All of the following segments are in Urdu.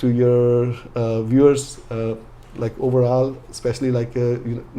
to your viewers like overall, especially like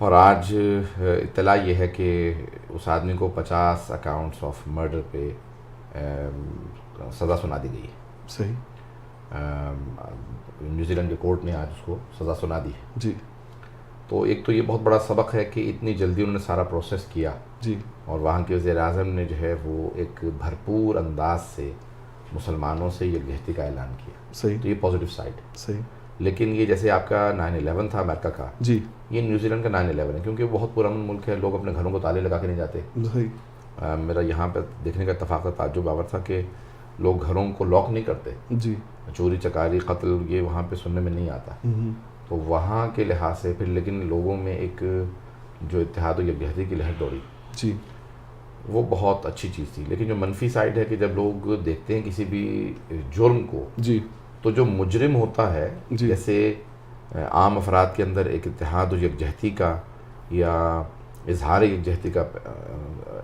اور آج اطلاع یہ ہے کہ اس آدمی کو 50 اکاؤنٹس آف مرڈر پہ سزا سنا دی گئی ہے. صحیح. نیوزی لینڈ کے کورٹ نے آج اس کو سزا سنا دی ہے. جی. تو ایک تو یہ بہت بڑا سبق ہے کہ اتنی جلدی انہوں نے سارا پروسیس کیا. جی. اور وہاں کے وزیر اعظم نے جو ہے وہ ایک بھرپور انداز سے مسلمانوں سے یکجہتی کا اعلان کیا. صحیح. تو یہ پازیٹیو سائڈ. صحیح. لیکن یہ جیسے آپ کا 9/11 تھا امریکہ کا, جی, یہ نیوزی لینڈ کا 9/11 ہے, کیونکہ وہ بہت پرامن ملک ہے, لوگ اپنے گھروں کو تالے لگا کے نہیں جاتے. صحیح. میرا یہاں پہ دیکھنے کا اتفاق تعجب آور تھا کہ لوگ گھروں کو لاک نہیں کرتے. جی. چوری چکاری قتل یہ وہاں پہ سننے میں نہیں آتا. تو وہاں کے لحاظ سے پھر لیکن لوگوں میں ایک جو اتحاد و یکجہتی کی لہر دوڑی, جی, وہ بہت اچھی چیز تھی. لیکن جو منفی سائڈ ہے کہ جب لوگ دیکھتے ہیں کسی بھی جرم کو, جی, تو جو مجرم ہوتا ہے, جی, جیسے عام افراد کے اندر ایک اتحاد و یکجہتی کا یا اظہار یکجہتی کا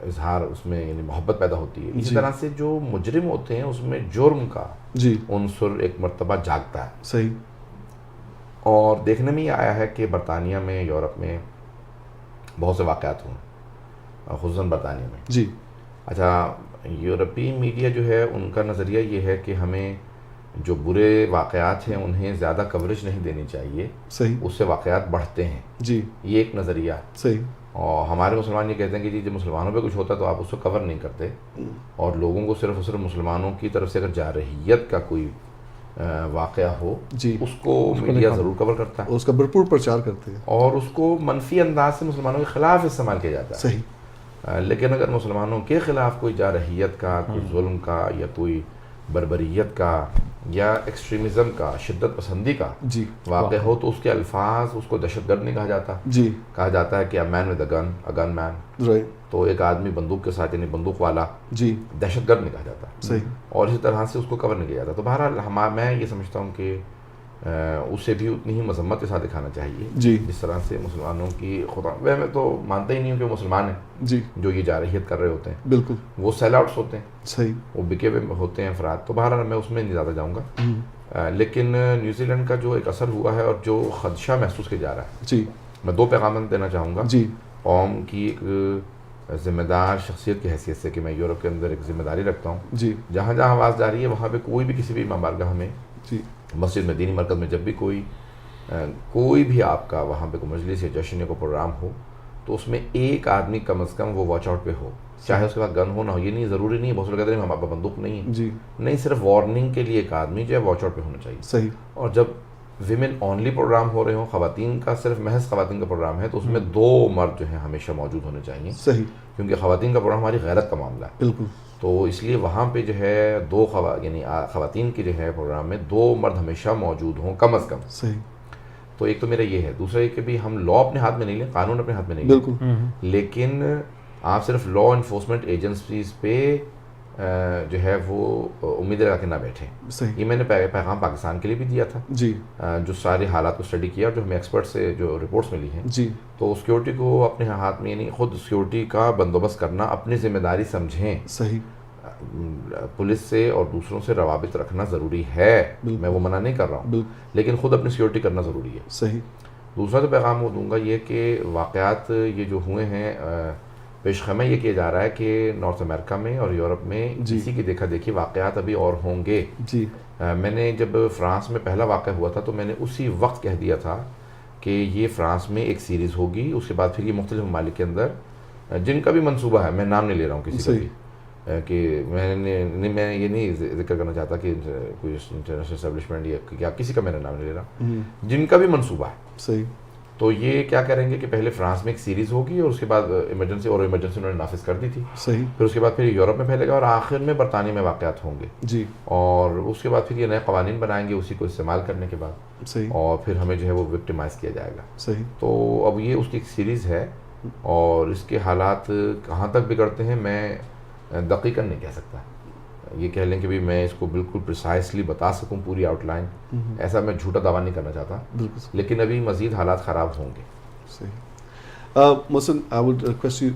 اظہار اس میں یعنی محبت پیدا ہوتی ہے, اسی طرح سے جو مجرم ہوتے ہیں اس میں جرم کا جی عنصر ایک مرتبہ جاگتا ہے. صحیح. اور دیکھنے میں یہ آیا ہے کہ برطانیہ میں, یورپ میں بہت سے واقعات ہوئے, خصوصاً برطانیہ میں. جی. اچھا, یورپی میڈیا جو ہے ان کا نظریہ یہ ہے کہ ہمیں جو برے واقعات ہیں انہیں زیادہ کوریج نہیں دینی چاہیے. صحیح. اس سے واقعات بڑھتے ہیں. جی. یہ ایک نظریہ. صحیح. اور ہمارے مسلمان یہ کہتے ہیں کہ جی جب مسلمانوں پہ کچھ ہوتا ہے تو آپ اس کو کور نہیں کرتے, اور لوگوں کو صرف اور صرف مسلمانوں کی طرف سے اگر جارحیت کا کوئی واقعہ ہو, جی, اس کو میڈیا ضرور کور کرتا ہے, اس کا بھرپور پرچار کرتے ہیں, اور اس کو منفی انداز سے مسلمانوں کے خلاف استعمال کیا جاتا ہے. صحیح. لیکن اگر مسلمانوں کے خلاف کوئی جارحیت کا, کوئی ظلم کا, یا کوئی بربریت کا, یا ایکسٹریمزم کا, شدت پسندی کا جی واقع ہو, تو اس کے الفاظ, اس کو دہشت گرد نہیں کہا جاتا. جی. کہا جاتا ہے کہ اے مین with a gun, a gun main. Right. تو ایک آدمی بندوق کے ساتھ, یعنی بندوق والا, جی, دہشت گرد نہیں کہا جاتا. صحیح. اور اسی طرح سے اس کو کور نہیں کیا جاتا. تو بہرحال میں یہ سمجھتا ہوں کہ اسے بھی اتنی ہی مذمت کے ساتھ دکھانا چاہیے, جی, جس طرح سے مسلمانوں کی خدا. میں تو مانتا ہی نہیں ہوں کہ وہ مسلمان ہیں جی, جو یہ جارحیت کر رہے ہوتے ہیں. بالکل. وہ سیل آؤٹس ہوتے ہیں. صحیح. وہ بکے ہوئے ہوتے ہیں افراد. تو بہرحال میں اس میں نہیں زیادہ جاؤں گا. لیکن نیوزی لینڈ کا جو ایک اثر ہوا ہے اور جو خدشہ محسوس کیا جا رہا ہے, جی, میں 2 پیغامات دینا چاہوں گا. جی, قوم کی ایک ذمہ دار شخصیت کی حیثیت سے کہ میں یورپ کے اندر ایک ذمہ داری رکھتا ہوں. جی, جہاں جہاں آواز جا رہی ہے وہاں پہ کوئی بھی کسی بھی امام بارگاہ میں, جی, مسجد میں, دینی مرکز میں, جب بھی کوئی بھی آپ کا وہاں پہ کوئی مجلس یا جشن یا کوئی پروگرام ہو, تو اس میں ایک آدمی کم از کم وہ واچ آؤٹ پہ ہو, چاہے اس کے پاس گن ہو نہ ہو. یہ نہیں ضروری نہیں ہے, بہت سے لوگ کہتے ہیں ہمارے پاس بندوق نہیں ہے. جی, نہیں, صرف وارننگ کے لیے ایک آدمی جو ہے واچ آؤٹ پہ ہونا چاہیے. صحیح. اور جب ویمن اونلی پروگرام ہو رہے ہوں, خواتین کا صرف محض خواتین کا پروگرام ہے, تو اس میں 2 مرد جو ہیں ہمیشہ موجود ہونے چاہیے. صحیح. کیونکہ خواتین کا پروگرام ہماری غیرت کا معاملہ ہے. بالکل. تو اس لیے وہاں پہ جو ہے 2 یعنی خواتین کے جو ہے پروگرام میں 2 مرد ہمیشہ موجود ہوں کم از کم. صحیح. تو ایک تو میرا یہ ہے. دوسرا یہ کہ بھی ہم لا اپنے ہاتھ میں نہیں لیں, قانون اپنے ہاتھ میں نہیں لیں. بالکل. لیکن آپ صرف لا انفورسمنٹ ایجنسیز پہ جو ہے وہ امیدیں لگا کے نہ بیٹھیں. صحیح. یہ میں نے پیغام پاکستان کے لیے بھی دیا تھا. جی. جو سارے حالات کو اسٹڈی کیا اور جو ہمیں ایکسپرٹ سے جو رپورٹس ملی ہیں, جی, تو سیکورٹی کو اپنے ہاتھ میں, یعنی خود سیکورٹی کا بندوبست کرنا اپنی ذمہ داری سمجھیں. صحیح. پولیس سے اور دوسروں سے روابط رکھنا ضروری ہے, میں وہ منع نہیں کر رہا ہوں, لیکن خود اپنی سیکورٹی کرنا ضروری ہے. صحیح. دوسرا تو پیغام وہ دوں گا یہ کہ واقعات یہ جو ہوئے ہیں, پیش خیمہ یہ کیا جا رہا ہے کہ نارتھ امریکہ میں اور یورپ میں اسی کی دیکھا دیکھی واقعات ابھی اور ہوں گے. جی. میں نے جب فرانس میں پہلا واقعہ ہوا تھا تو میں نے اسی وقت کہہ دیا تھا کہ یہ فرانس میں ایک سیریز ہوگی, اس کے بعد پھر یہ مختلف ممالک کے اندر جن کا بھی منصوبہ ہے, میں نام نہیں لے رہا ہوں کسی کا بھی, کہ میں یہ نہیں ذکر کرنا چاہتا کہ کوئی انٹرنیشنل اسٹیبلشمنٹ یا کسی کا میرا نام نہیں لے رہا, جن کا بھی منصوبہ ہے. صحیح. تو یہ کیا کریں گے کہ پہلے فرانس میں ایک سیریز ہوگی, اور اس کے بعد ایمرجنسی انہوں نے نافذ کر دی تھی. صحیح. پھر اس کے بعد پھر یورپ میں پھیلے گا, اور آخر میں برطانیہ میں واقعات ہوں گے. جی. اور اس کے بعد پھر یہ نئے قوانین بنائیں گے اسی کو استعمال کرنے کے بعد. صحیح. اور پھر ہمیں جو ہے وہ وکٹمائز کیا جائے گا. صحیح. تو اب یہ اس کی ایک سیریز ہے, اور اس کے حالات کہاں تک بگڑتے ہیں میں دقیقاً نہیں کہہ سکتا. یہ کہہ لیں کہ بھی میں اس کو بالکل پریسائسلی بتا سکوں پوری آؤٹ لائن, ایسا میں جھوٹا دعویٰ نہیں کرنا چاہتا, لیکن ابھی مزید حالات خراب ہوں گے. صحیح. Mohsin, I would request you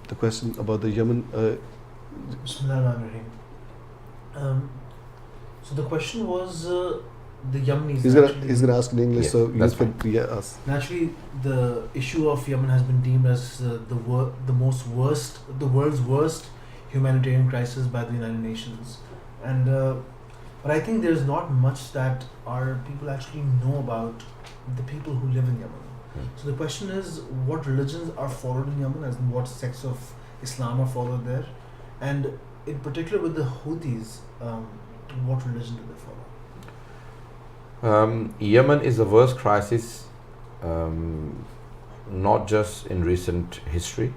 the question about the Yemen. Bismillahir Rahmanir Rahim. So the question was the Yemenis. He's gonna ask in English, Yes, so you that's can ask. Naturally, the issue of Yemen has been deemed as the world's worst humanitarian crisis by the United Nations, and but I think there's not much that our people actually know about the people who live in Yemen. So the question is, what religions are followed in Yemen, as in what sects of Islam are followed there, and in particular with the Houthis, what religion do they follow? Yemen is the worst crisis, not just in recent history,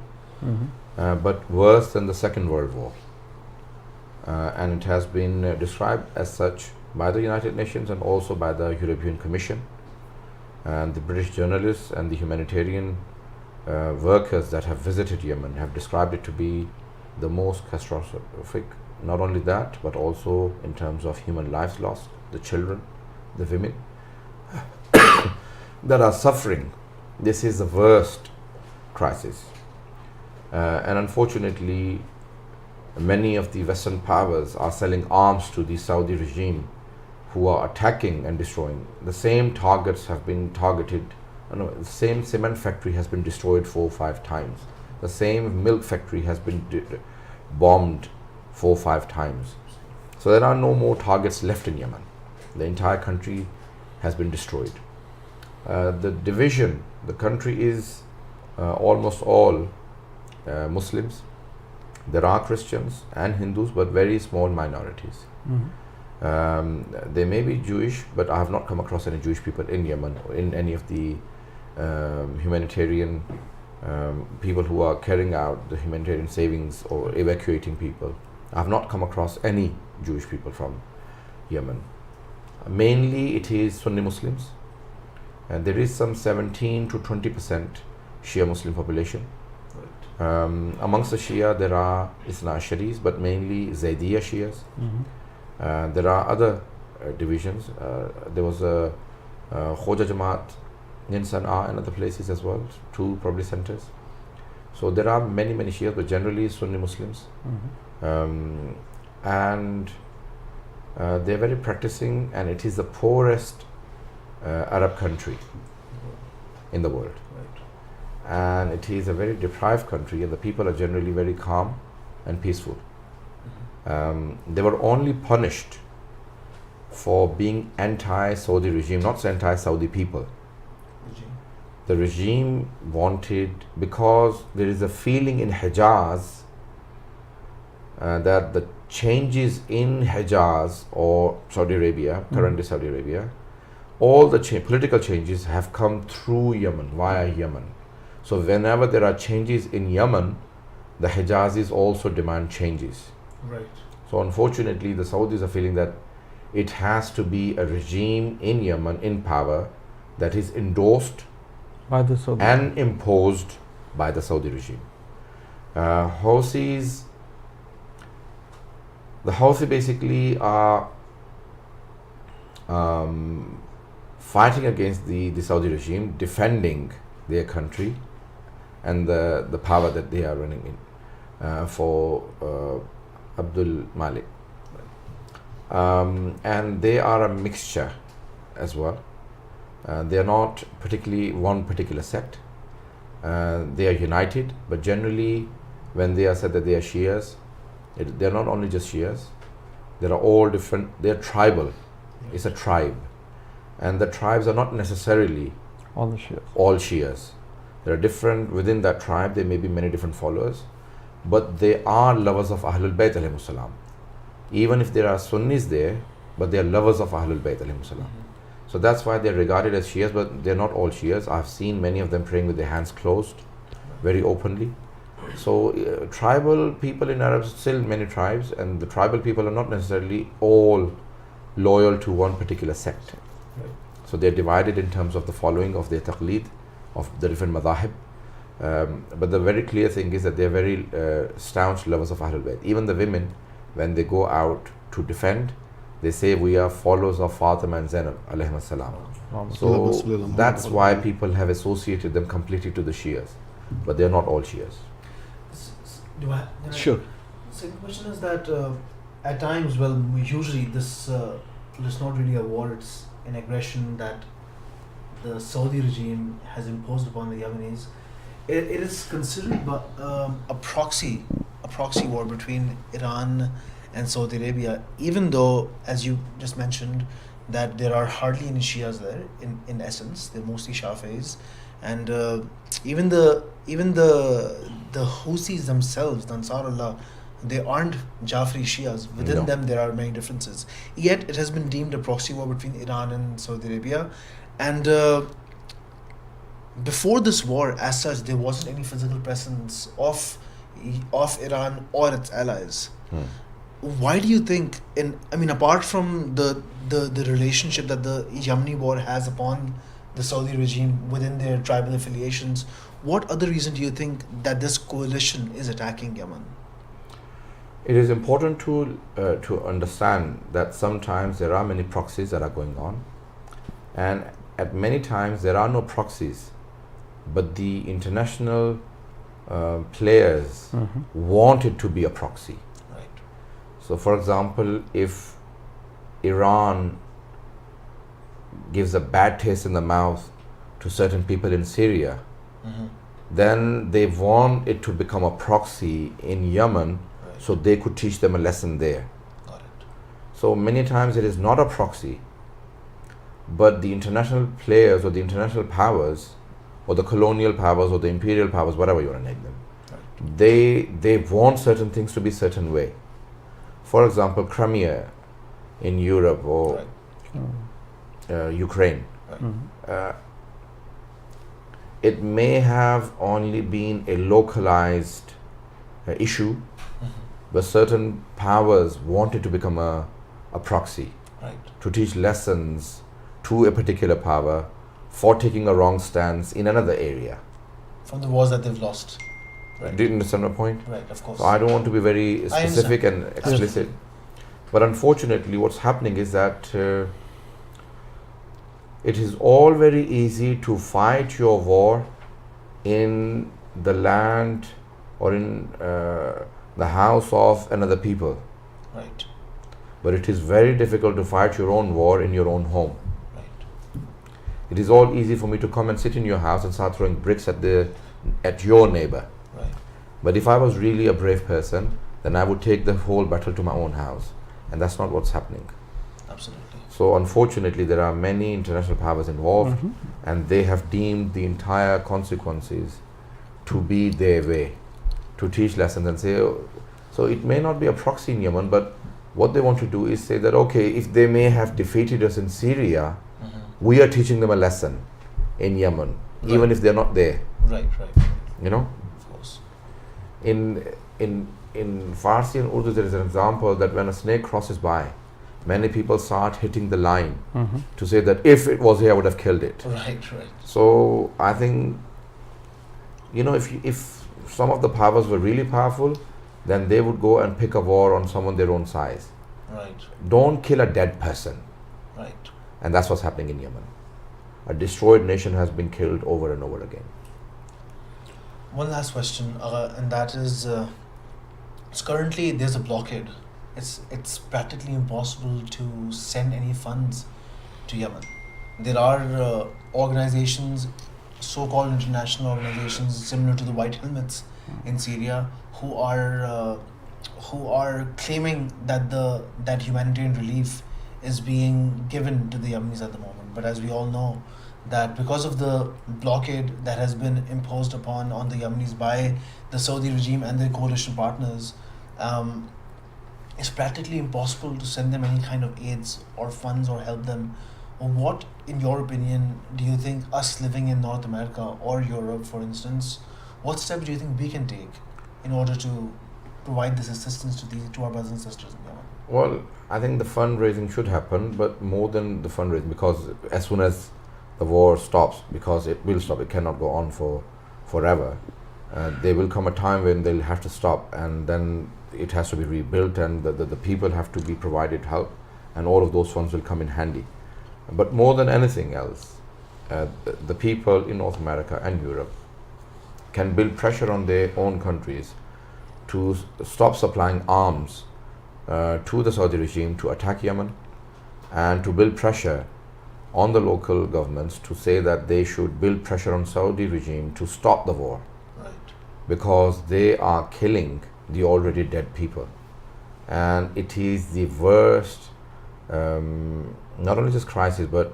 but worse than the Second World War. And it has been described as such by the United Nations and also by the European Commission. And the British journalists and the humanitarian workers that have visited Yemen have described it to be the most catastrophic. Not only that, but also in terms of human lives lost, the children, the women that are suffering. This is the worst crisis. And unfortunately, many of the Western powers are selling arms to the Saudi regime, who are attacking and destroying. The same targets have been targeted. The same cement factory has been destroyed 4 or 5 times. The same milk factory has been bombed 4 or 5 times. So there are no more targets left in Yemen. The entire country has been destroyed. The division, the country is almost all Muslims. There are Christians and Hindus, but very small minorities. They may be Jewish, but I have not come across any Jewish people in Yemen or in any of the humanitarian people who are carrying out the humanitarian savings or evacuating people. I have not come across any Jewish people from Yemen. Mainly it is Sunni Muslims, and there is some 17 to 20% Shia Muslim population. Amongst the Shia there are Isna Asharis, but mainly Zaydiya Shias. There are other divisions. There was a Khoja Jamaat in Sana'a and other places as well, 2 probably centers. So there are many Shias, but generally Sunni Muslims. And they're very practicing, and it is the poorest Arab country in the world. And it is a very deprived country, and the people are generally very calm and peaceful. They were only punished for being anti-Saudi regime, not anti-Saudi people. The regime wanted, because there is a feeling in Hijaz that the changes in Hijaz or Saudi Arabia, currently Saudi Arabia, all the political changes have come through Yemen, via Yemen. So whenever there are changes in Yemen, the Hijazis also demand changes. Right. So unfortunately, the Saudis are feeling that it has to be a regime in Yemen in power that is endorsed by the Saudi and imposed by the Saudi regime. Houthis, the Houthis basically are fighting against the Saudi regime, defending their country and the power that they are running in for Abdul Malik. And they are a mixture as well. They are not particularly one particular sect. They are united, but generally when they are said that they are Shias, they are not only just Shias, they are all different, they are tribal. It's a tribe, and the tribes are not necessarily all the Shias. All Shias. There are different, within that tribe there may be many different followers, but they are lovers of Ahlul Bayt alayhimus salam. Even if there are Sunnis there, but they are lovers of Ahlul Bayt alayhimus salam. So that's why they are regarded as Shias, but they are not all Shias. I've seen many of them praying with their hands closed, very openly. So tribal people in Arabs, still many tribes, and the tribal people are not necessarily all loyal to one particular sect. So they're divided in terms of the following of their taqleed, of the different madhahib. But the very clear thing is that they're very staunch lovers of Ahlul Bayt. Even the women, when they go out to defend, they say we are followers of Fatima and Zainab alayhim salam. So that's why people have associated them completely to the Shias, but they're not all Shias. Sure. Second question is that at times, well, usually this it's not really a war, it's an aggression that the Saudi regime has imposed upon the Yemenis. It is considered a proxy war between Iran and Saudi Arabia, even though, as you just mentioned, that there are hardly any Shias there. In essence, they're mostly Shafis, and even the Houthis themselves, the Ansarullah, they aren't Jafri Shias. Within No. them, there are many differences. Yet, it has been deemed a proxy war between Iran and Saudi Arabia, and before this war, as such, there wasn't any physical presence of Iran or its allies. Why do you think? Apart from the relationship that the Yemeni war has upon the Saudi regime within their tribal affiliations, what other reason do you think that this coalition is attacking Yemen? It is important to understand that sometimes there are many proxies that are going on, and at many times there are no proxies, but the international players want it to be a proxy. Right. So, for example, if Iran gives a bad taste in the mouth to certain people in Syria, then they want it to become a proxy in Yemen, Right. so they could teach them a lesson there. Got it. So many times it is not a proxy, but the international players or the international powers or the colonial powers or the imperial powers, whatever you want to name them, Right. they want certain things to be certain way. For example, Crimea in Europe or Right. Ukraine. Right. It may have only been a localized issue, but certain powers wanted to become a proxy Right. to teach lessons to a particular power for taking a wrong stance in another area. From the wars that they've lost. Right. Do you understand my point? Right. Of course. So I don't want to be very specific and explicit, but unfortunately what's happening is that it is all very easy to fight your war in the land or in the house of another people, Right. but it is very difficult to fight your own war in your own home. Right. It is all easy for me to come and sit in your house and start throwing bricks at your neighbor. Right. But if I was really a brave person, then I would take the whole battle to my own house, and that's not what's happening. Absolutely. So unfortunately, there are many international powers involved, and they have deemed the entire consequences to be their way, to teach lessons and say, so it may not be a proxy in Yemen, but what they want to do is say that, okay, if they may have defeated us in Syria, we are teaching them a lesson in Yemen, even if they're not there, Right. Right. you know. Of course. In Farsi and Urdu, there is an example that when a snake crosses by, many people start hitting the line to say that if it was here, I would have killed it. Right. Right. So I think, if some of the powers were really powerful, then they would go and pick a war on someone their own size. Right. Don't kill a dead person. Right. And that's what's happening in Yemen. A destroyed nation has been killed over and over again. One last question, and that is, so currently there's a blockade. It's practically impossible to send any funds to Yemen. There are organizations, so-called international organizations similar to the White Helmets in Syria, who are claiming that humanitarian relief is being given to the Yemenis at the moment. But as we all know, that because of the blockade that has been imposed on the Yemenis by the Saudi regime and their coalition partners, it's practically impossible to send them any kind of aids or funds or help them. What, in your opinion, do you think us living in North America or Europe, for instance, what steps do you think we can take in order to provide this assistance to our brothers and sisters in Yemen? Well, I think the fundraising should happen, but more than the fundraising, because as soon as the war stops, because it will stop, it cannot go on forever. There will come a time when they'll have to stop, and then it has to be rebuilt, and the people have to be provided help, and all of those funds will come in handy. But more than anything else, the people in North America and Europe can build pressure on their own countries to stop supplying arms to the Saudi regime to attack Yemen, and to build pressure on the local governments to say that they should build pressure on Saudi regime to stop the war, Right. because they are killing the already dead people, and it is the worst, not only just crisis but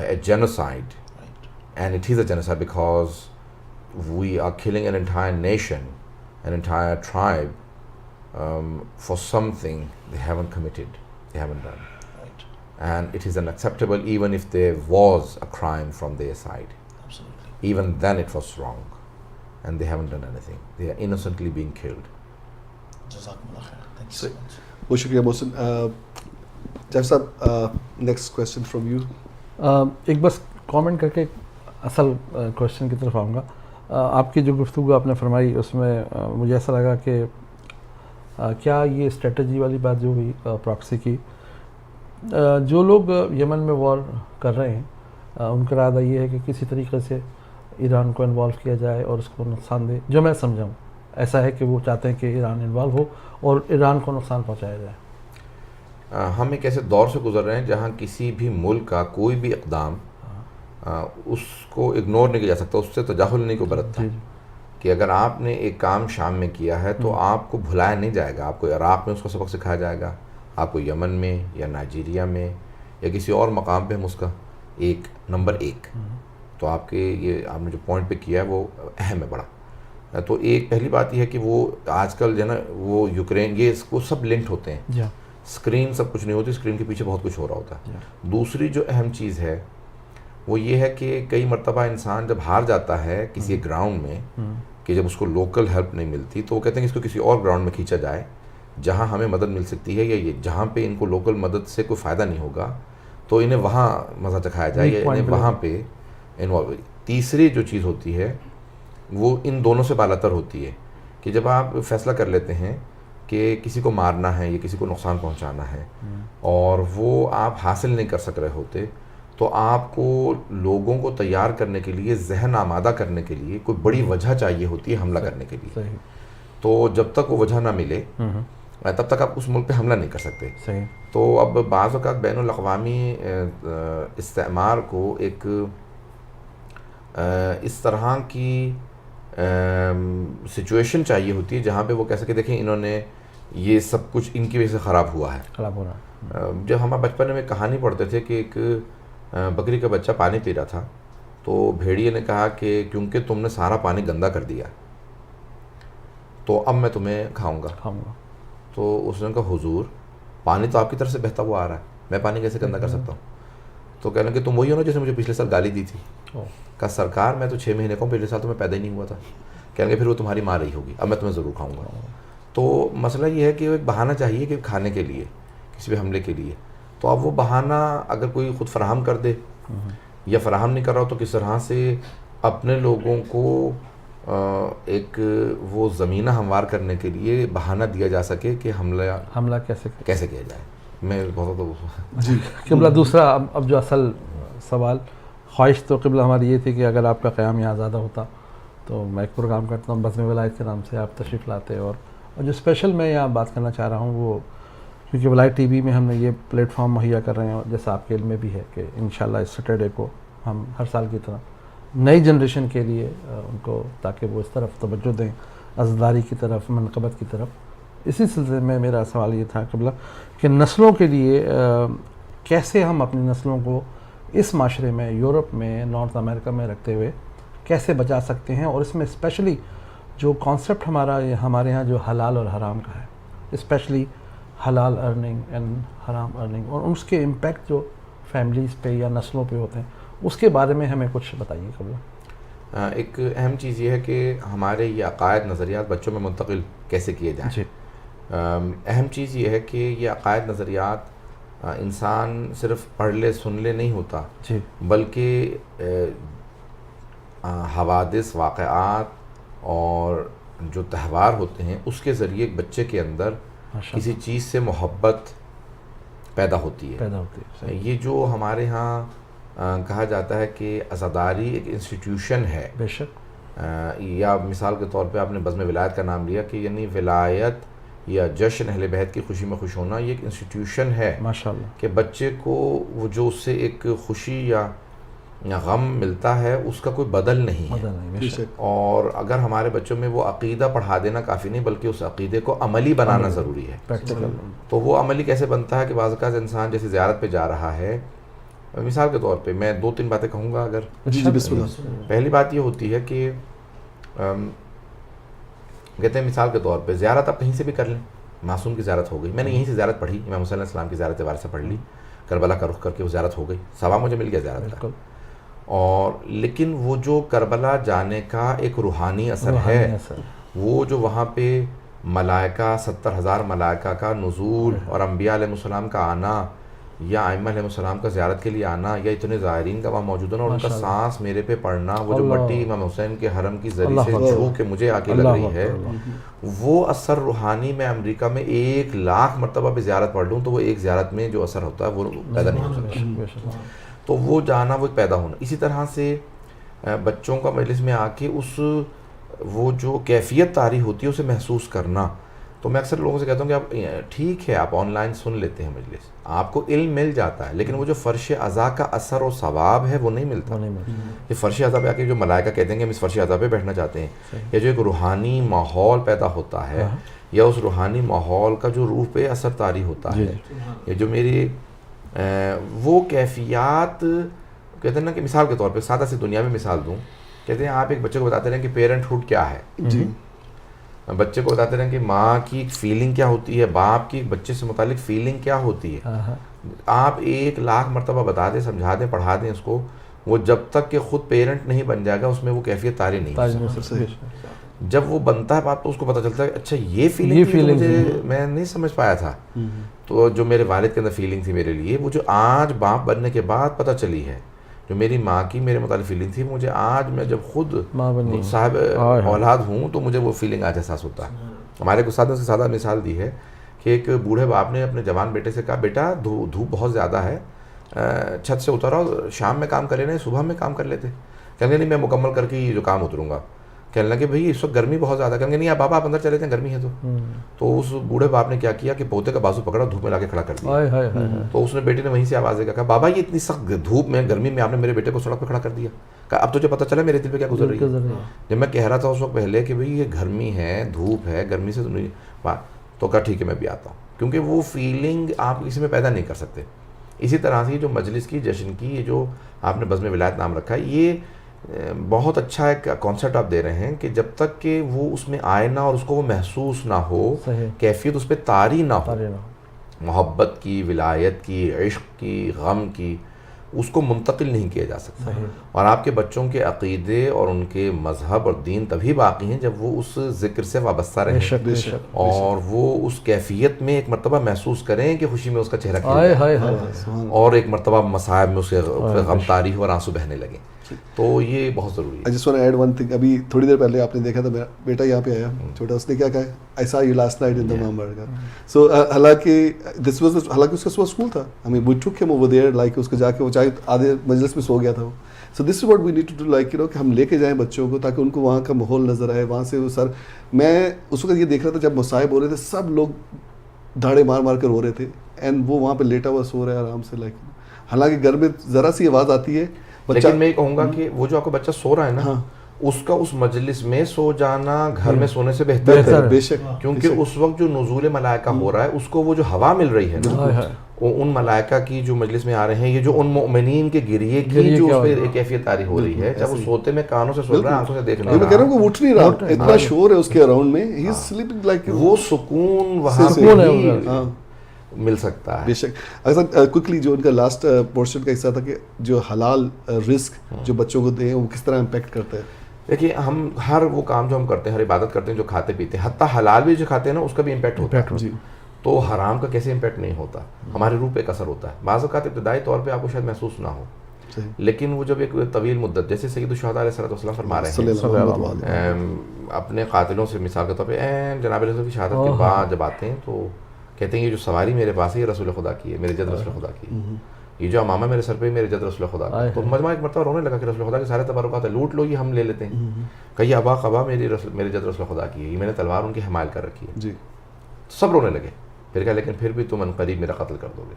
a genocide, Right. and it is a genocide because we are killing an entire nation, an entire tribe, for something they haven't committed, they haven't done. Right. And it is unacceptable even if there was a crime from their side. Absolutely. Even then it was wrong, and they haven't done anything. They are innocently being killed. Jazakumullah khair. Thank you so much. بہت شکریہ محسن. جاوید صاحب, نیکسٹ کویسچن فرام یو. ایک بس کامنٹ کر کے اصل کویشچن کی طرف آؤں گا. آپ کی جو گفتگو آپ نے فرمائی اس میں مجھے ایسا لگا کہ کیا یہ اسٹریٹجی والی بات جو ہوئی پراکسی کی, جو لوگ یمن میں وار کر رہے ہیں ان کا ارادہ یہ ہے کہ کسی طریقے سے ایران کو انوالو کیا جائے اور اس کو نقصان دے. جو میں سمجھاؤں ایسا ہے کہ وہ چاہتے ہیں کہ ایران انوالو ہو اور ایران کو نقصان پہنچایا جائے. ہم ایک ایسے دور سے گزر رہے ہیں جہاں کسی بھی ملک کا کوئی بھی اقدام اس کو اگنور نہیں کیا جا سکتا, اس سے تجاہل نہیں کو برتتا. کہ اگر آپ نے ایک کام شام میں کیا ہے تو آپ کو بھلایا نہیں جائے گا, آپ کو عراق میں اس کا سبق سکھایا جائے گا, آپ کو یمن میں یا نائجیریا میں یا کسی اور مقام پہ ہم اس کا ایک نمبر 1. تو آپ کے یہ آپ نے جو پوائنٹ پہ کیا ہے وہ اہم ہے بڑا. تو ایک پہلی بات یہ ہے کہ وہ آج کل جو ہے نا وہ یوکرین یہ وہ سب لنکڈ ہوتے ہیں. اسکرین سب کچھ نہیں ہوتی, اسکرین کے پیچھے بہت کچھ ہو رہا ہوتا ہے. دوسری جو اہم چیز ہے وہ یہ ہے کہ کئی مرتبہ انسان جب ہار جاتا ہے کسی گراؤنڈ میں کہ جب اس کو لوکل ہیلپ نہیں ملتی تو وہ کہتے ہیں کہ اس کو کسی اور گراؤنڈ میں کھینچا جائے جہاں ہمیں مدد مل سکتی ہے, یا یہ جہاں پہ ان کو لوکل مدد سے کوئی فائدہ نہیں ہوگا تو انہیں وہاں مزہ چکھایا جائے یا انہیں وہاں پہ انوالو. تیسری جو چیز ہوتی ہے وہ ان دونوں سے بالاتر ہوتی ہے کہ جب آپ فیصلہ کر لیتے ہیں کہ کسی کو مارنا ہے یا کسی کو نقصان پہنچانا ہے اور وہ آپ حاصل نہیں کر سک رہے ہوتے تو آپ کو لوگوں کو تیار کرنے کے لیے, ذہن آمادہ کرنے کے لیے کوئی بڑی وجہ چاہیے ہوتی ہے حملہ کرنے کے لیے. تو جب تک وہ وجہ نہ ملے تب تک آپ اس ملک پہ حملہ نہیں کر سکتے. تو اب بعض اوقات بین الاقوامی استعمار کو ایک اس طرح کی سچویشن چاہیے ہوتی ہے جہاں پہ وہ کہہ سکے دیکھیں انہوں نے یہ سب کچھ ان کی وجہ سے خراب ہوا ہے. جب ہم بچپن میں کہانی پڑھتے تھے کہ ایک بکری کا بچہ پانی پی رہا تھا تو بھیڑیے نے کہا کہ کیونکہ تم نے سارا پانی گندا کر دیا تو اب میں تمہیں کھاؤں گا. تو اس نے کہا حضور پانی تو آپ کی طرف سے بہتا ہوا آ رہا ہے, میں پانی کیسے گندا کر سکتا ہوں؟ تو کہنے کہ تم وہی ہو نا جس نے مجھے پچھلے سال گالی دی تھی. کہا سرکار میں تو 6 مہینے کا ہوں, پچھلے سال تو میں پیدا ہی نہیں ہوا تھا. کہنے پھر وہ تمہاری ماں رہی ہوگی, اب میں تمہیں ضرور کھاؤں گا. تو مسئلہ یہ ہے کہ ایک بہانہ چاہیے کہ کھانے کے لیے, کسی بھی حملے کے لیے. تو اب وہ بہانہ اگر کوئی خود فراہم کر دے یا فراہم نہیں کر رہا ہو تو کس طرح سے اپنے لوگوں کو ایک وہ زمینہ ہموار کرنے کے لیے بہانہ دیا جا سکے کہ حملہ کیسے کیا جائے. میں بہت جی قبلہ دوسرا اب جو اصل سوال خواہش تو قبلہ ہماری یہ تھی کہ اگر آپ کا قیام یہاں زیادہ ہوتا تو میں ایک پروگرام کرتا ہوں بزم ولایت کے نام سے, آپ تشریف لاتے. اور جو اسپیشل میں یہاں بات کرنا چاہ رہا ہوں وہ کیونکہ ولایت ٹی وی میں ہم نے یہ پلیٹ فارم مہیا کر رہے ہیں, اور جیسا آپ کے علم میں بھی ہے کہ انشاءاللہ اس سیٹرڈے کو ہم ہر سال کی طرح نئی جنریشن کے لیے ان کو تاکہ وہ اس طرف توجہ دیں, عزاداری کی طرف, منقبت کی طرف. اسی سلسلے میں میرا سوال یہ تھا قبلہ کہ نسلوں کے لیے کیسے ہم اپنی نسلوں کو اس معاشرے میں, یورپ میں, نارتھ امریکہ میں رکھتے ہوئے کیسے بچا سکتے ہیں, اور اس میں اسپیشلی جو کانسیپٹ ہمارے ہاں جو حلال اور حرام کا ہے, اسپیشلی حلال ارننگ اینڈ حرام ارننگ, اور اس کے امپیکٹ جو فیملیز پہ یا نسلوں پہ ہوتے ہیں, اس کے بارے میں ہمیں کچھ بتائیے قبلہ. ایک اہم چیز یہ ہے کہ ہمارے یہ عقائد نظریات بچوں میں منتقل کیسے کیے جائیں. جی اہم چیز یہ ہے کہ یہ عقائد نظریات انسان صرف پڑھ لے سن لے نہیں ہوتا, جی بلکہ حوادث, واقعات اور جو تہوار ہوتے ہیں اس کے ذریعے ایک بچے کے اندر کسی چیز سے محبت پیدا ہوتی ہے. یہ جو ہمارے ہاں کہا جاتا ہے کہ عزاداری ایک انسٹیٹیوشن ہے, بے شک, یا مثال کے طور پہ آپ نے بزم ولایت کا نام لیا کہ یعنی ولایت یا جشن اہل بیت کی خوشی میں خوش ہونا یہ ایک انسٹیٹیوشن ہے ماشاء اللہ کہ بچے کو وہ جو اس سے ایک خوشی یا غم ملتا ہے اس کا کوئی بدل نہیں ہے. اور اگر ہمارے بچوں میں وہ عقیدہ پڑھا دینا کافی نہیں بلکہ اس عقیدے کو عملی بنانا ضروری ہے. تو وہ عملی کیسے بنتا ہے کہ بعض اوقات انسان جیسے زیارت پہ جا رہا ہے, مثال کے طور پہ میں 2-3 باتیں کہوں گا اگر. پہلی بات یہ ہوتی ہے کہ کہتے ہیں مثال کے طور پہ زیارت آپ کہیں سے بھی کر لیں. معصوم کی زیارت ہو گئی, میں نے یہیں سے زیارت پڑھی, امام حسین علیہ السلام کی زیارت وارثہ پڑھ لی, کربلا کا رخ کر کے وہ زیارت ہو گئی, ثواب مجھے مل گیا زیارت کا. اور لیکن وہ جو کربلا جانے کا ایک روحانی اثر ہے, وہ جو وہاں پہ ملائکہ 70,000 ملائکہ کا نزول اور انبیاء علیہ السلام کا آنا یا ائمہ علیہ السلام کا زیارت کے لیے آنا یا اتنے زائرین کا وہاں موجود ہونا اور ان کا سانس میرے پہ پڑنا, وہ جو مٹی امام حسین کے حرم کی زری سے چھو کے مجھے آ کے لگ رہی ہے, وہ اثر روحانی میں امریکہ میں 1,00,000 مرتبہ بھی زیارت پڑھ لوں تو وہ ایک زیارت میں جو اثر ہوتا ہے وہ پیدا نہیں ہو سکتا. تو وہ جانا وہ پیدا ہونا. اسی طرح سے بچوں کا مجلس میں آ کے اس وہ جو کیفیت طاری ہوتی ہے اسے محسوس کرنا. تو میں اکثر لوگوں سے کہتا ہوں کہ آپ ٹھیک ہے آپ آن لائن سن لیتے ہیں مجلس, آپ کو علم مل جاتا ہے, لیکن وہ جو فرش اعضاء کا اثر و ثواب ہے وہ نہیں ملتا. یہ فرش اعضاء پہ آ کے جو ملائکہ کہتے ہیں کہ ہم اس فرش اعضاء پہ بیٹھنا چاہتے ہیں, یا جو ایک روحانی ماحول پیدا ہوتا ہے یا اس روحانی ماحول کا جو روح پہ اثر طاری ہوتا ہے, یا جو میری وہ کیفیات کہتے ہیں نا کہ مثال کے طور پہ سادہ سی دنیا میں مثال دوں, کہتے ہیں آپ ایک بچے کو بتاتے رہیں کہ پیرنٹ ہوڈ کیا ہے, بچے کو بتاتے رہیں کہ ماں کی فیلنگ کیا ہوتی ہے, باپ کی بچے سے متعلق فیلنگ کیا ہوتی ہے. آپ 1,00,000 مرتبہ بتا دیں, سمجھا دیں, پڑھا دیں اس کو, وہ جب تک کہ خود پیرنٹ نہیں بن جائے گا اس میں وہ کیفیت طاری نہیں ہو سکتی. جب وہ بنتا ہے باپ تو اس کو پتہ چلتا ہے اچھا یہ فیلنگ مجھے میں نہیں سمجھ پایا تھا, تو جو میرے والد کے اندر فیلنگ تھی میرے لیے, وہ جو آج باپ بننے کے بعد پتہ چلی ہے, جو میری ماں کی میرے متعلق فیلنگ تھی, مجھے آج میں جب خود صاحب اولاد ہوں تو مجھے وہ فیلنگ آج احساس ہوتا ہے. ہمارے استاد نے سادہ مثال دی ہے کہ ایک بوڑھے باپ نے اپنے جوان بیٹے سے کہا بیٹا دھوپ بہت زیادہ ہے, چھت سے اتر آؤ, شام میں کام کر لینا, صبح میں کام کر لیتے. کہیں گے نہیں میں مکمل کر کے یہ جو کام اتروں گا. کہنے لگے بھائی اس وقت گرمی بہت زیادہ, کہیں گے نہیں بابا آپ اندر چلے جائیں گرمی ہے. تو اس بوڑھے باپ نے کیا کیا کہ پوتے کا بازو پکڑا, دھوپ میں لا کے کھڑا کر دیا. تو اس نے بیٹے نے وہیں سے آواز دے کہا بابا یہ اتنی سخت دھوپ میں گرمی میں آپ نے میرے بیٹے کو سڑک پہ کھڑا کر دیا. کہا اب تجھے پتہ چلا میرے دل پہ کیا گزر رہی ہے. جب میں کہہ رہا تھا اس وقت پہلے کہ بھائی یہ گرمی ہے, دھوپ ہے, گرمی سے تو کہا ٹھیک ہے میں بھی آتا ہوں, کیونکہ وہ فیلنگ آپ کسی میں پیدا نہیں کر سکتے. اسی طرح سے جو مجلس کی جشن کی یہ جو آپ نے بزم ولایت نام رکھا ہے, یہ بہت اچھا ایک کانسیپٹ آپ دے رہے ہیں کہ جب تک کہ وہ اس میں آئے نہ اور اس کو وہ محسوس نہ ہو, کیفیت اس پہ طاری نہ ہو, محبت کی, ولایت کی, عشق کی, غم کی, اس کو منتقل نہیں کیا جا سکتا. اور آپ کے بچوں کے عقیدے اور ان کے مذہب اور دین تبھی باقی ہیں جب وہ اس ذکر سے وابستہ رہیں اور وہ اس کیفیت میں ایک مرتبہ محسوس کریں کہ خوشی میں اس کا چہرہ کھل جائے اور ایک مرتبہ مصائب میں اس کے غم طاری ہو اور آنسو بہنے لگیں. تو یہ بہت ضروری ہے. I just want to add one thing. ابھی تھوڑی دیر پہلے آپ نے دیکھا تھا میرا بیٹا یہاں پہ آیا چھوٹا, اس نے کیا کہا I saw you last night in the Mambarga. So حالانکہ اس کا صبح اسکول تھا, ہمیں we took him over there like اس کو جا کے وہ چاہے آدھے مجلس میں سو گیا تھا وہ. So this is what we need to do, like کہ ہم لے کے جائیں بچوں کو تاکہ ان کو وہاں کا ماحول نظر آئے. وہاں سے وہ سر میں اس وقت یہ دیکھ رہا تھا جب مصائب ہو رہے تھے سب لوگ دھاڑے مار مار کر رو رہے تھے اینڈ وہ وہاں پہ لیٹا ہوا سو رہا ہے آرام سے. لائک حالانکہ گھر میں ذرا سی آواز آتی ہے, لیکن میں یہ کہوں گا کہ وہ جو آپ کا بچہ سو رہا ہے نا, اس کا اس مجلس میں سو جانا گھر میں سونے سے بہتر ہے. بے شک, کیونکہ اس وقت جو نزول ملائکہ ہو رہا ہے اس کو وہ جو ہوا مل رہی ہے نا, ان ملائکہ کی جو مجلس میں آ رہے ہیں, یہ جو ان مؤمنین کے گریے کی جو اس پہ کیفیت طاری ہو رہی ہے, جب وہ سوتے میں کانوں سے سن رہا ہے, آنکھوں سے دیکھ رہا ہے, میں کہہ رہا ہوں کہ اٹھ نہیں رہا, اتنا شور ہے اس کے اراؤنڈ میں, ہی از سلیپنگ لائک, وہ سکون وہاں پہ مل سکتا ہے. بے شک. اگر کوئکلی جو ان کا لاسٹ پورشن کا حصہ تھا کہ جو حلال رزق جو بچوں کو دیں وہ کس طرح امپیکٹ کرتا ہے. دیکھیے ہم ہر وہ کام جو ہم کرتے ہیں, ہر عبادت کرتے ہیں, جو کھاتے پیتے ہیں, حتیٰ حلال بھی جو کھاتے ہیں نا اس کا بھی امپیکٹ ہوتا ہے. تو حرام کا کیسے امپیکٹ نہیں ہوتا, ہمارے روح پہ ایک اثر ہوتا ہے. بعض اوقات ابتدائی طور پہ آپ کو شاید محسوس نہ ہو, لیکن وہ جب ایک طویل مدت, جیسے سید الشہداء علیہ السلام فرما رہے ہیں اپنے قاتلوں سے, مثال کے طور پہ جناب علیہ کی شہادت کے بعد جب آتے ہیں تو کہتے ہیں یہ جو سواری میرے پاس ہے یہ رسول خدا کی ہے, میرے جد رسول خدا کی ہے, یہ جو امامہ میرے سر پہ میرے جد رسول خدا کا. تو مجمع ایک مرتبہ رونے لگا کہ رسول خدا کے سارے تبرکات ہیں, لوٹ لو یہ ہم لے لیتے ہیں. کہیے ابا قبا میرے جد رسول خدا کی ہے, یہ میں نے تلوار ان کی حمایل کر رکھی ہے. سب رونے لگے. پھر کہا لیکن پھر بھی تم عنقریب میرا قتل کر دو گے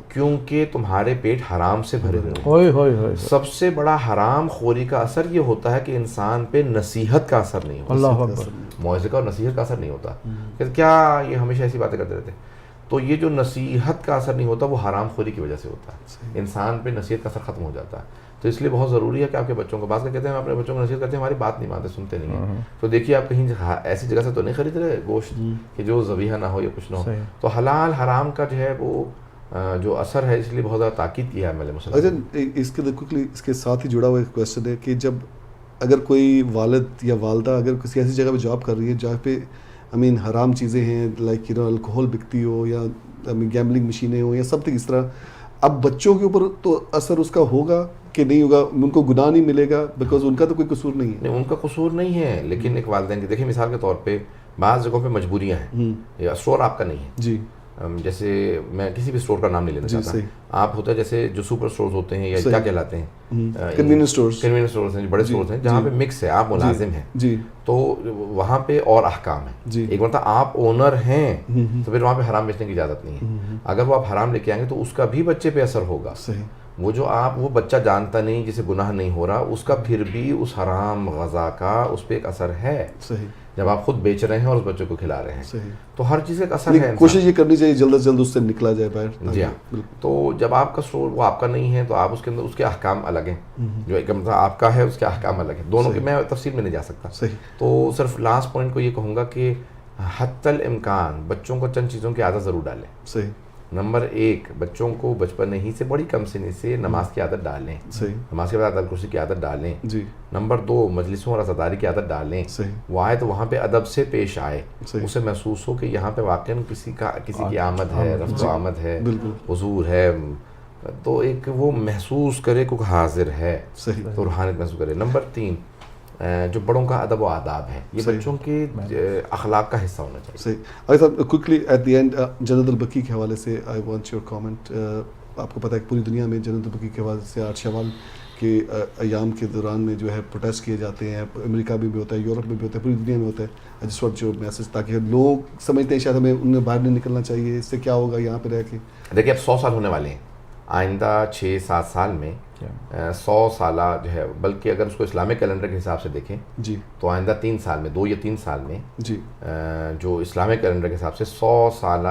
کیونکہ تمہارے پیٹ حرام سے بھرے ہوئے ہیں. سب سے بڑا حرام خوری کا اثر یہ ہوتا ہے کہ انسان پہ نصیحت کا اثر نہیں ہوتا. اللہ اکبر. موعظے کا اور نصیحت کا اثر نہیں ہوتا. کہ کیا یہ ہمیشہ ایسی باتیں کرتے رہتے. تو یہ جو نصیحت کا اثر نہیں ہوتا وہ حرام خوری کی وجہ سے ہوتا ہے. انسان پہ نصیحت کا اثر ختم ہو جاتا ہے. تو اس لیے بہت ضروری ہے کہ آپ کے بچوں کو بعض کہتے ہیں ہم اپنے بچوں کو نصیحت کرتے ہیں ہماری بات نہیں مانتے سنتے نہیں ہیں. تو دیکھیے آپ کہیں ایسی جگہ سے تو نہیں خرید رہے گوشت کہ جو ذبیحہ نہ ہو یا کچھ نہ ہو. تو حلال حرام کا جو ہے وہ جو اثر ہے اس لیے بہت زیادہ تاکید کیا ہے میں نے. اس کے کوئکلی اس کے ساتھ ہی جڑا ہوا ایک کویشچن ہے کہ جب اگر کوئی والد یا والدہ اگر کسی ایسی جگہ پہ جاب کر رہی ہے جہاں پہ حرام چیزیں ہیں لائک الکوہول بکتی ہو یا گیمبلنگ مشینیں ہوں یا سم تھنگ اس طرح, اب بچوں کے اوپر تو اثر اس کا ہوگا کہ نہیں ہوگا, ان کو گناہ نہیں ملے گا بیکاز ان کا تو کوئی قصور نہیں ہے. ان کا قصور نہیں ہے لیکن ایک والدین کی دیکھیں مثال کے طور پہ بعض جگہوں پہ مجبوریاں ہیں یا اسٹور آپ کا نہیں ہے. جی جیسے میں کسی بھی اسٹور کا نام نہیں لینا چاہتا. آپ ہوتا ہے جیسے جو سپر اسٹورز ہوتے ہیں یا کیا کہلاتے ہیں کنوینئنس اسٹورز ہیں, بڑے اسٹورز ہیں جہاں پہ مکس ہے, آپ ملازم ہیں جی تو وہاں پہ اور احکام ہیں. ایک مرتبہ آپ اونر ہیں تو پھر وہاں پہ حرام بیچنے کی اجازت نہیں ہے. اگر وہ آپ حرام لے کے آئیں گے تو اس کا بھی بچے پہ اثر ہوگا. وہ جو وہ بچہ جانتا نہیں جسے گناہ نہیں ہو رہا اس کا پھر بھی اس حرام غذا کا اس پہ ایک اثر ہے جب آپ خود بیچ رہے ہیں اور اس بچے کو کھلا رہے ہیں. تو ہر چیز کا ایک اثر ہے. کوشش یہ کرنی چاہیے جلد از جلد اس سے نکلا جائے باہر. جی ہاں. تو جب آپ کا اسٹور وہ آپ کا نہیں ہے تو آپ اس کے اندر اس کے احکام الگ ہیں. جو ایک مطلب آپ کا ہے اس کے احکام الگ ہیں دونوں کے. میں تفصیل میں نہیں جا سکتا. تو صرف لاسٹ پوائنٹ کو یہ کہوں گا کہ حتی الامکان بچوں کو چند چیزوں کی عادت ضرور ڈالیں. نمبر 1 بچوں کو بچپن ہی سے بڑی کم سنی سے نماز کی عادت ڈالیں. نماز کے بعد کرسی کی عادت ڈالیں. نمبر 2 مجلسوں اور عزاداری کی عادت ڈالیں. وہ آئے تو وہاں پہ ادب سے پیش آئے, اسے محسوس ہو کہ یہاں پہ واقعا کسی کی آمد ہے, رفت و آمد ہے, حضور ہے, تو ایک وہ محسوس کرے کہ حاضر ہے تو روحانیت محسوس کرے. نمبر 3 جو بڑوں کا ادب و آداب ہے یہ بچوں کے اخلاق کا حصہ ہونا چاہیے. صحیح. آئی صاحب کوئکلی ایٹ دی اینڈ جنت البقیع کے حوالے سے آئی وانٹ یور کامنٹ. آپ کو پتہ ہے پوری دنیا میں جنت البقیع کے حوالے سے 8 شوال کے ایام کے دوران میں جو ہے پروٹیسٹ کیے جاتے ہیں. امریکہ میں بھی ہوتا ہے, یورپ میں بھی ہوتا ہے, پوری دنیا میں ہوتا ہے. جس وقت جو میسج تاکہ لوگ سمجھتے ہیں شاید ہمیں انہیں باہر نہیں نکلنا چاہیے, اس سے کیا ہوگا یہاں پہ رہ کے. دیکھیے اب 100 سال ہونے والے ہیں. آئندہ 6-7 سال میں 100 سالہ جو ہے, بلکہ اگر اس کو اسلامک کیلنڈر کے حساب سے دیکھیں جی تو آئندہ 3 سال میں 2 یا 3 سال میں جی جو اسلامک کیلنڈر کے حساب سے 100 سالہ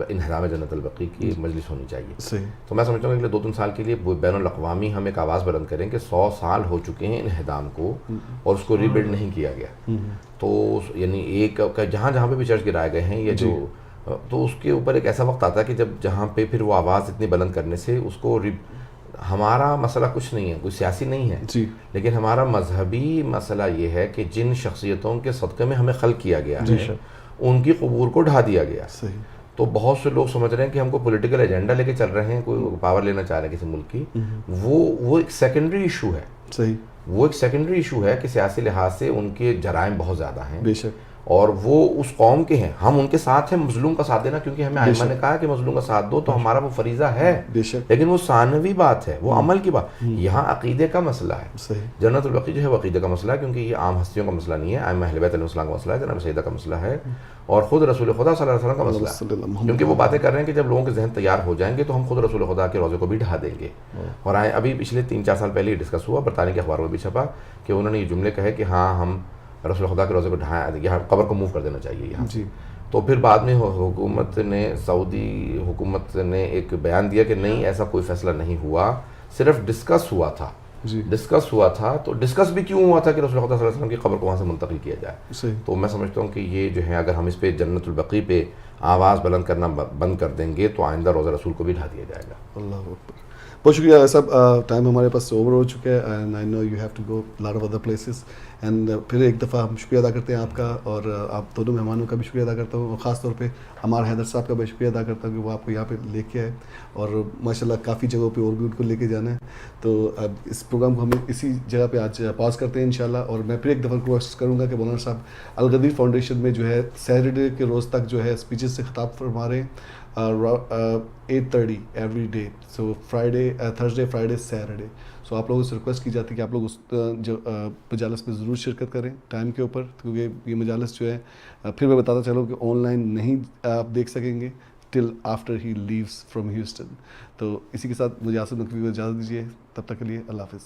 انہدام جنت البقیع کی مجلس ہونی چاہیے. صحیح. تو میں سمجھتا ہوں کہ 2-3 سال کے لیے بین الاقوامی ہم ایک آواز بلند کریں کہ 100 سال ہو چکے ہیں انہدام کو اور اس کو ری بلڈ نہیں کیا گیا. تو یعنی ایک جہاں پہ بھی چرچ گرائے گئے ہیں یا جو تو اس کے اوپر ایک ایسا وقت آتا ہے کہ جب جہاں پہ پھر وہ آواز اتنی بلند کرنے سے اس کو ہمارا مسئلہ کچھ نہیں ہے, کوئی سیاسی نہیں ہے جی, لیکن ہمارا مذہبی مسئلہ یہ ہے کہ جن شخصیتوں کے صدقے میں ہمیں خلق کیا گیا ہے ان کی قبور کو ڈھا دیا گیا. صحیح. تو بہت سے لوگ سمجھ رہے ہیں کہ ہم کو پولیٹیکل ایجنڈا لے کے چل رہے ہیں, کوئی پاور لینا چاہ رہے ہیں کسی ملک کی, وہ ایک سیکنڈری ایشو ہے. صحیح. وہ ایک سیکنڈری ایشو ہے کہ سیاسی لحاظ سے ان کے جرائم بہت زیادہ ہیں بے شک, اور وہ اس قوم کے ہیں, ہم ان کے ساتھ ہیں. مظلوم کا ساتھ دینا, کیونکہ ہمیں ائمہ نے کہا کہ مظلوم کا ساتھ دو, تو ہمارا وہ فریضہ ہے, لیکن وہ ثانوی بات ہے, وہ عمل کی بات. یہاں عقیدے کا مسئلہ ہے. جنت البقیع جو ہے وہ عقیدے کا مسئلہ ہے, کیونکہ یہ عام ہستیوں کا مسئلہ نہیں ہے. ائمہ اہل بیت علیہ السلام کا مسئلہ ہے, جناب سیدہ کا مسئلہ ہے, اور خود رسول خدا صلی اللہ علیہ وسلم کا مسئلہ ہے. کیونکہ وہ باتیں کر رہے ہیں کہ جب لوگوں کے ذہن تیار ہو جائیں گے تو ہم خود رسول خدا کے روضے کو بھی ڈھا دیں گے. اور ابھی پچھلے 3-4 سال پہلے یہ ڈسکس ہوا, برطانیہ کے اخباروں میں بھی چھپا کہ انہوں نے یہ جملے کہے کہ ہاں ہم رسول خدا کے روزے کو یہاں قبر کو موو کر دینا چاہیے یہاں جی. تو پھر بعد میں حکومت نے, سعودی حکومت نے ایک بیان دیا کہ نہیں ایسا کوئی فیصلہ نہیں ہوا, صرف ڈسکس ہوا تھا جی. ڈسکس ہوا تھا. تو ڈسکس بھی کیوں ہوا تھا کہ رسول خدا صلی اللہ علیہ وسلم کی قبر کو وہاں سے منتقل کیا جائے. تو میں سمجھتا ہوں کہ یہ جو ہے اگر ہم اس پہ جنت البقیع پہ آواز بلند کرنا بند کر دیں گے تو آئندہ روزہ رسول کو بھی ڈھا دیا جائے گا. اللہ اکبر. بہت شکریہ صاحب, ٹائم ہمارے پاس اوور ہو چکا ہے, and I know you have to go lot of other places. And پھر ایک دفعہ ہم شکریہ ادا کرتے ہیں آپ کا, اور آپ دونوں مہمانوں کا بھی شکریہ ادا کرتا ہوں, اور خاص طور پہ ہمارے حیدر صاحب کا بھی شکریہ ادا کرتا ہوں کہ وہ آپ کو یہاں پہ لے کے آئے, اور ماشاء اللہ کافی جگہوں پہ اور بھی ان کو لے کے جانا ہے. تو اب اس پروگرام کو ہم اسی جگہ پہ آج پاز کرتے ہیں انشاءاللہ. اور میں پھر ایک دفعہ کوشش کروں گا کہ مولانا صاحب الغدیر فاؤنڈیشن میں جو ہے سیٹرڈے کے روز تک جو ہے اسپیچز سے خطاب فرما رہے ہیں 8:30 ایوری ڈے, سو فرائیڈے, تھرسڈے, فرائیڈے, سیٹرڈے. سو سو آپ لوگوں سے ریکویسٹ کی جاتی ہے کہ آپ لوگ اس جو مجالس میں ضرور شرکت کریں ٹائم کے اوپر, کیونکہ یہ مجالس جو ہے پھر میں بتاتا چلوں کہ آن لائن نہیں آپ دیکھ سکیں گے till after he leaves from Houston. تو اسی کے ساتھ مجھے آصم نقوی کو اجازت دیجیے, تب تک کے لیے اللہ حافظ.